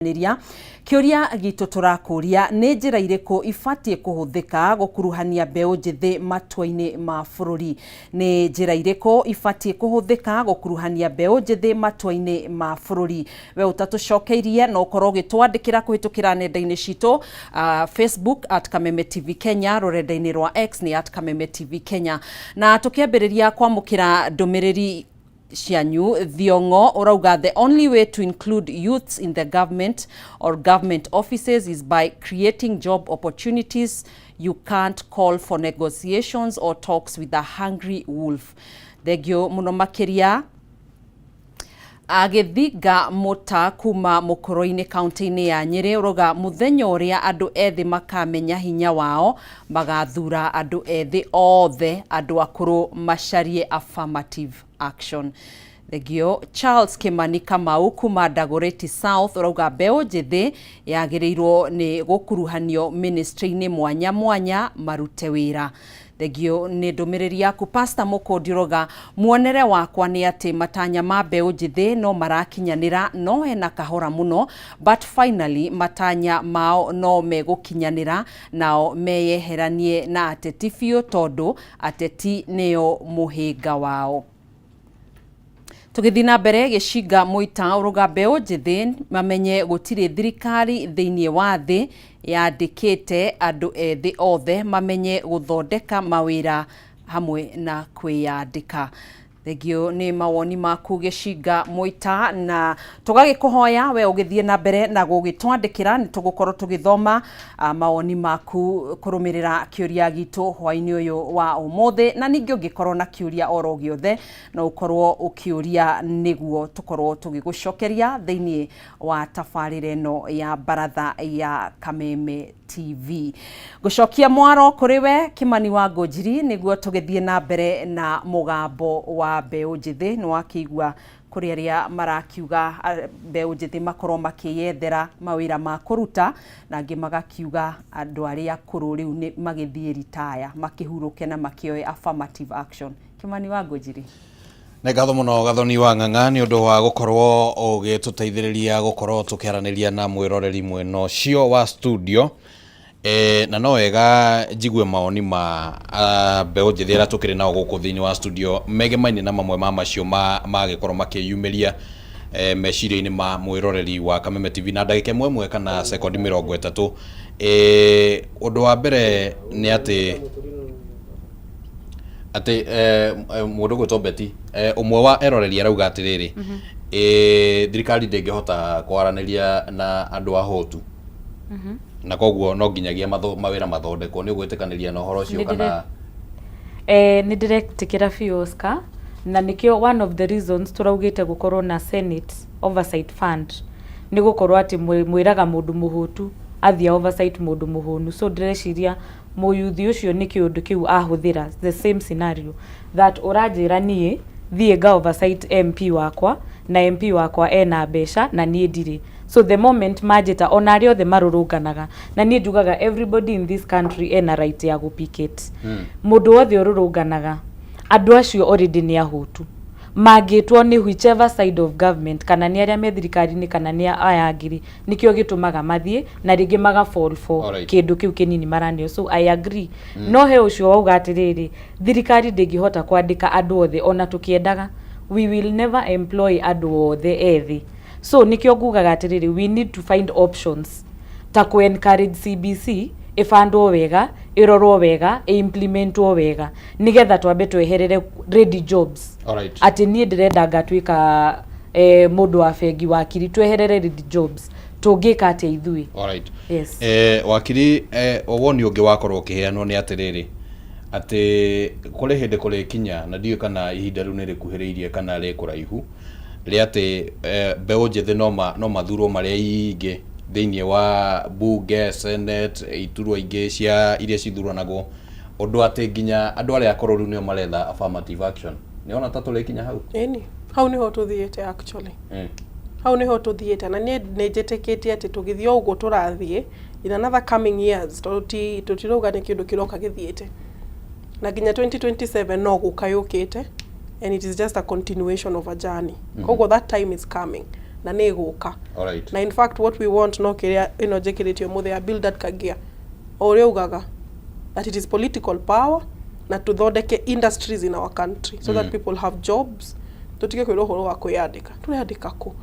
Niria kiuria gitu turakuria ni njira iriku ifatie kuhuthika gukuruhania mbeu njithi matwa-ini ma bururi. Ni njira iriku ifatie kuhuthika gukuruhania mbeu njithi matwa-ini ma bururi. We utatucokeirie no ukorwo gitwandikira kuhitukira nenda-ini citu Facebook @Kameme TV Kenya, rurenda-ini rwa X ni @Kameme TV Kenya. Na tukiambiriria kwamukira ndumiriri Shianyu Thiongo urauga the only way to include youths in the government or government offices is by creating job opportunities. You can't call for negotiations or talks with a hungry wolf. Thegio muno makiria agithiga mota kuma mukoro-ini kaunti-ini ya Nyeri uroga muthenya uria andu ethi makamenya hinya wao magathura andu ethi othe andu akuru macarie affirmative action. Thegio Charles Kimani Kamau kuma Dagoretti South urauga mbeu njithi yagirirwo ni gukuruhanio ministry-ini mwanya mwanya marute wira. Thegio ni ndumiriri yaku Pastor Mukundi uroga muonere wakwa ni ati matanya ma mbeu njithi no marakinyanira no hena kahora muno, but finally matanya mao no megukinyanira nao meyeheranie na ateti biu tondu ateti nio muhinga wao. Tugithina mbere Gichinga Muita uruga mbeu njithi mamenye gutiri thirikari thiini wa thi yandikite andu ethi othe mamenye guthondeka mawira hamwe na kwiyandika. Thegio ni mawoni maku Gichinga Muita, na tugagikuhoya we ugithie na mbere na gugitwandikira ni tugukorwo tugithoma mawoni maku kurumirira kiuria gitu hwaini uyu wa umuthi, na ningi ungikorwo na kiuria oro giothe no ukorwo ukiuria niguo tukorwo tugigucokeria thiini wa tabarire no ya baratha ya Kameme TV. Gucokia mwaro kuri we Kimani wa Ngũnjiri niguo tugithie na mbere na mugambo wa mbeu njithi no akigwa kuri aria marakiuga mbeu njithi makorwo makiyethera mawira ma kuruta na angi magakiuga andu aria akuru riu ni magithie retire makihuruke na makioe affirmative action. Kimani wa Ngũnjiri, ne gatho muno gathoni wa ng'ang'a ni undu wa gukorwo ugituteithiriria gukorwo tukiaraniria na mwiroreri mweno cio wa studio. Na no wega njigwe maoni ma mbeu njithi aria tukiri nao guku thiini wa studio megemaine na mamwe ma macio magikorwo makiyumiria meciria-ini ma mwiroreri wa Kameme TV na ndagika imwe kana sekondi 30. Undu wa mbere ni ati mundu gwitwo Beti umwe wa eroreri arauga atiriri thirikari ndingihota kwaraniria na andu ahotu na koguo no nginyagia mawira mathondekwo ni gwitikaniria na uhoro ucio kana ni directikira biũ Oscar, na nikio one of the reasons turaugite gukorwo na Senate Oversight Fund ni gukorwo ati mwiraga mundu muhutu athia oversight mundu muhunu, so direciria muyuthi ucio ni kiundu kiu ahuthira the same scenario that urajira nie thie ga oversight MP wakwa na MP wakwa ena mbeca na nie ndiri. So the moment majita onari othe marurunganaga na nie njugaga everybody in this country ena right ya gupicket. Mundu othe ururunganaga andu acio already ni ahutu magitwo ni whichever side of government kana ni aria me thirikari-ini kana ni ayangiri nikio gitumaga mathie na ringi maga fall for kindu kiu kinini maranio. So I agree. No he ucio wauga atiriri thirikari ndingihota kwandika andu othe ona tukiendaga, we will never employ andu othe ethi. So nikio ngugaga atiriri we need to find options ta ku encourage CBC ifandwo wega, irorwo wega, implementwo wega nigetha twambe tweherere ready jobs. Ati nie ndirenda ngatwika mundu wa bengi wakiri tweherere ready jobs tungika atia ithui. Yes. Wakiri woni ungi wakorwo ukiheanwo ni atiriri ati kuri hindi kuri kinya na ndiyo kana ihinda riu ni rikuhiriirie kana ri kuraihu ri ati mbeu njithi no mathurwo maria ingi thiini wa bunge, senate, iturwa ingi cia iria cithuranago undu ati nginya andu aria akorwo riu nio maretha affirmative action. Ni ona tatu ri kinya hau eni hau niho tuthiete actually hau niho tuthiete na ni njitikitie ati tugithio ugo turathie in another coming years tutiroga ni kindu kiroka githiete na nginya 2027 no gukayukite and it is just a continuation of a journey. Kogo that time is coming. na nä gå ka na in fact what we want no kä ä no njä kä rä tie må thä Build That Kagia o rä ugaga that it is political power na tuthondeke industries in our country so that people have jobs tutige kwä horo wa kwiyandika tureyandika ku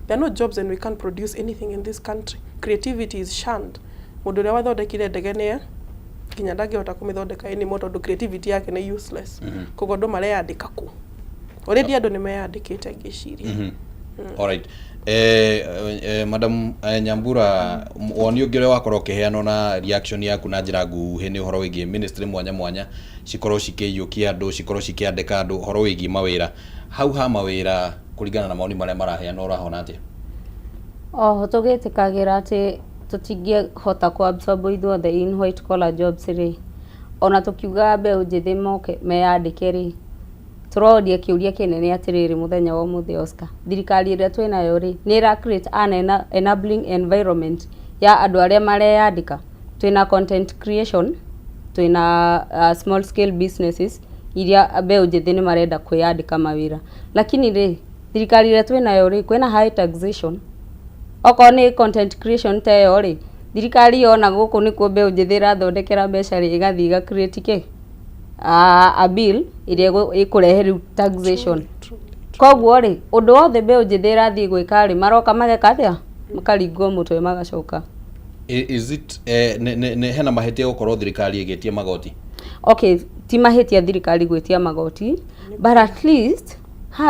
there are no jobs and we can't produce anything in this country. Creativity is shunned. Mundu uria wathondekire ndege ne kinya ndangihota kumithondeka anymore tondu creativity yake ni useless. Koguo andu mareyandika ku already andu ni meyandikite ngiciria. Alright. Madam Nyambura, woni ungire wakorwo kiheano na reaction yaku na njira nguhi ni uhoro wigi ministry mwanya mwanya cikorwo cikiyukia andu cikorwo cikiandika andu uhoro wigi mawira hau ha mawira kuringana na maoni maria maraheana urahona atia? Tugitikagira ati tutingihota ku absorb ithuothe in white collar jobs ri ona tukiuga mbeũ njithi moke meyandike ri turodia kiuria kinene atiriri muthenya wa muthi Oscar thirikari ira twinayo ri ni ra create an enabling environment ya andu aria mareyandika. Twina content creation, twina small scale businesses iria mbeũ njithi ni marenda kwiyandika mawira, lakini ri thirikari ira twinayo ri kwina high taxation. Oko ni content creation tayo ri thirikari yona guku ni ku mbeũ njithi irathondekera mbeca ri igathi ga create ke a bill iria ikurehe taxation. Koguo ri undu wothe mbeũ njithi irathi gwika ri maroka mageka atia makaringwo mutwe magacoka. Is it ne hena mahetia gukorwo thirikari igetie magoti? Okay, ti mahetia thirikari gwetia magoti, but at least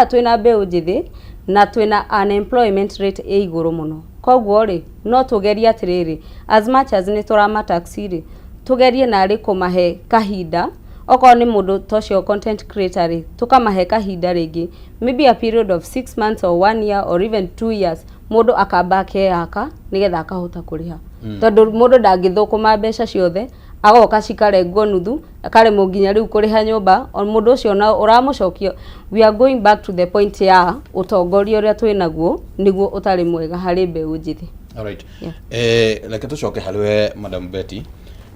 twina mbeũ njithi na twina unemployment rate e iguru muno. Koguo ri no tugeria atiriri as much as ni turama taxi ri tugerie na ri kumahe kahinda. Oko ni mundu tocio content creator ri tukamahe kahinda ringi, maybe a period of 6 months or 1 year or even 2 years mundu akamba keaka nigetha akahota kuriha. Tondu mundu ndangithukuma mbeca ciothe agoka cikarengwo nuthu akaremwo nginya riu kuriha nyumba on mundu ucio na uramucokio. We are going back to the point ya utongoria uria twinaguo niguo utari mwega hari mbeũ njithi. Alright. Leke tucoke hariwe Madam Betty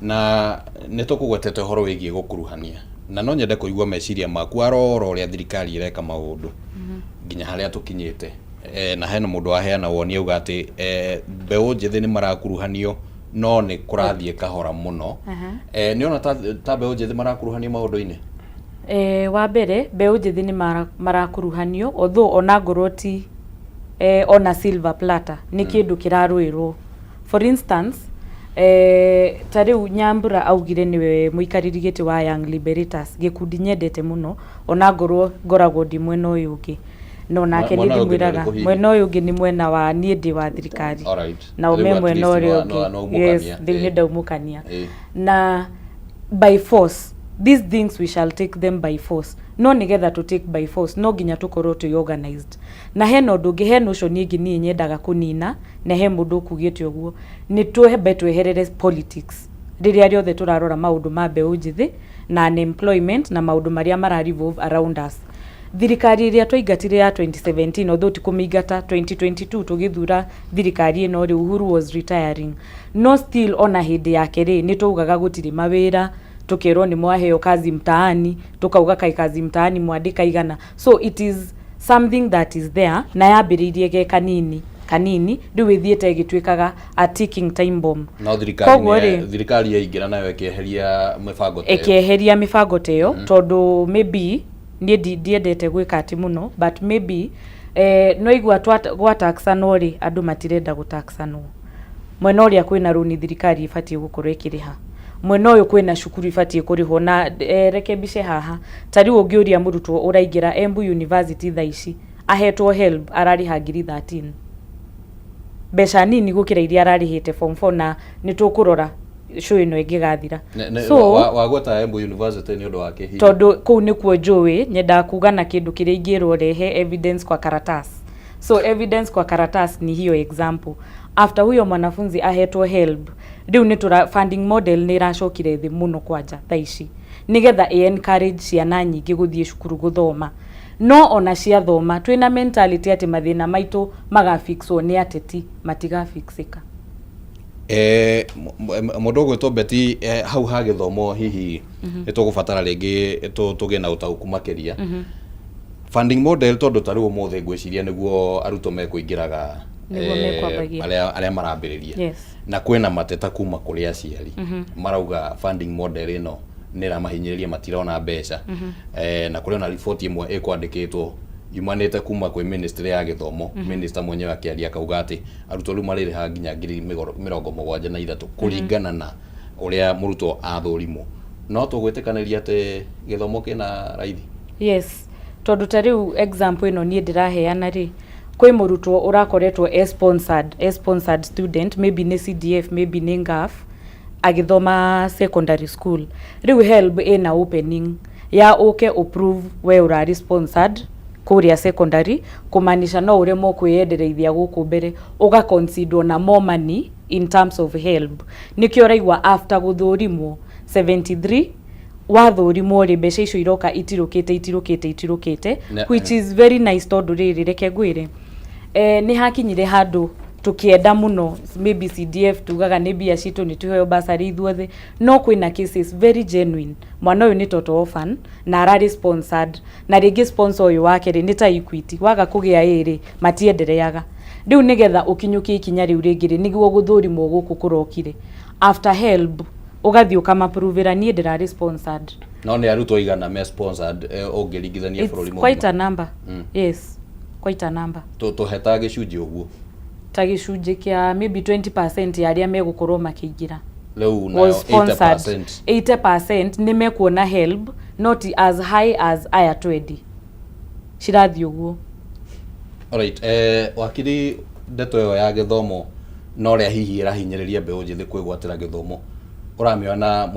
na nitukugwetete horo wigie gukuruhania na no nyende kuigua meciria maku aroro uria thirikari ireka maundu nginya haria tukinyite na hena mundu aheana woni auga ati mbeũ njithi ni marakuruhanio no ni kurathie kahora muno. Ni ona ta mbeũ njithi marakuruhanio maundu-ini? Wa mbere mbeũ njithi ni marakuruhanio although ona ngoroti ona silver platter ni kindu kiraruirwo. For instance tariu Nyambura augire niwe muikariri giti wa Young Liberators gikundi nyendete muno ona ngoragwo ndi mwena uyu ungi no nake ni ndimwiraga mwena uyu ungi ni mwena wa nie ndi wa thirikari na ume mwena uyu ungi yes ndi ndaumukania na by force these things we shall take them by force no nigetha to take by force no ginya tukorwo tu organized na hena undu ungi hena ucio ningi ni nyendaga kunina na he mundu kugite uguo ni tuhebe tweherere politics riria riothe turarora maundu ma mbeũ njithi na unemployment na maundu maria mara revolve around us. Thirikari iria twaingatire ya 2017 although tikumingata 2022 tugithura thirikari ino ri Uhuru was retiring no still ona hindi yake ri ni tugaga gutiri mawira tukero ni mwaheo kazi mtaani tukauga kai kazi mtaani mwandika igana so it is something that is there na yambiririe ge kanini riu ithiete gitwikaga a ticking time bomb. No thirikari yaingira nayo ekeheria mibango teyo tondu maybe nie ndiendete gwika ati muno but maybe no igwa gwa taxano ri andu matirenda gutaxano mwena uria kwina runi thirikari ifatie gukorwo ikiriha mwena uyu kwina cukuru ifatie kuriho na rekebishe haha tari ungiuria murutwo uraingira Embu University thaici ahetwo help arariha ngiri 13 mbeca nini gukira iria ararihite form 4 na nitukurora show ino ingigathira so wagweta Embu University ni undu wake hihi tondu kuu ni kuo njui nyenda kuga na kindu kiria ingirwo rehe evidence kwa karatasi so evidence kwa karatasi ni hiyo example after huyo mwanafunzi ahetwo help riu ni tura funding model ni racokire thi muno kwanja thaici nigetha encourage ciana nyingi guthie cukuru guthoma no ona cia thoma twina mentality ati mathina maitu magafixwo ni ateti matigafixika. Mundu gwitwo Betty hau ha githomo hihi nitugubatara ringi tugie na utauku makiria funding model tondu tariu mothe ngwiciria niguo arutwo mekuingiraga aria marambiriria na kwena mateta kuma kuri aciari marauga funding model ino nira mahinyiriria matirona mbeca na kuri ona report imwe ikwandikitwo yumanite kuma kwi ministry ya githomo minister mwenyewe akiaria kauga ati arutwo riu maririha nginya 73,000 kuringana na uria murutwo athurimwo no tugwitikaniria ati githomo kina raithi. Yes, tondu tariu example ino nie ndiraheana ri kwi murutwo urakoretwo sponsored student, maybe ni CDF, maybe ni NGAF, agithoma secondary school. Riu HELB ina opening ya uke approve we urari sponsored kuria secondary, kumanisha no ure mo kwiendereithia guku mbere uga consider na more money in terms of HELB. Nikio raigwa after guthurimwo 73 wathurimwo ri mbeca icio iroka itirukite which is very nice tondu riri reke ngwire ni hakinyire handu tukienda muno maybe CDF tugaga ni bia citu ni tuheo basari ithuothe no kwina cases very genuine mwana uyu ni toto orphan na arari sponsored na ringi sponsor uyu wake ri ni ta Equity waga kugia iri matiendereaga riu nigetha ukinyukie ikinya riu ringi ri niguo guthurimwo guku kurokire after HELB ugathio kama provera nie ndirari sponsored no ni arutwo igana me sponsored ongeringithania bururi mo quite a number yes quite a number to heta gicunji uguo ta gicunji kia maybe 20% ya aria megukorwo makiingira leu na 80% ni mekuona HELB not as high as aya 20 cirathi uguo. Alright, wakiri ndeto yo ya githomo no ria hihi irahinyiriria mbeu njithi kwigwatira githomo uramiona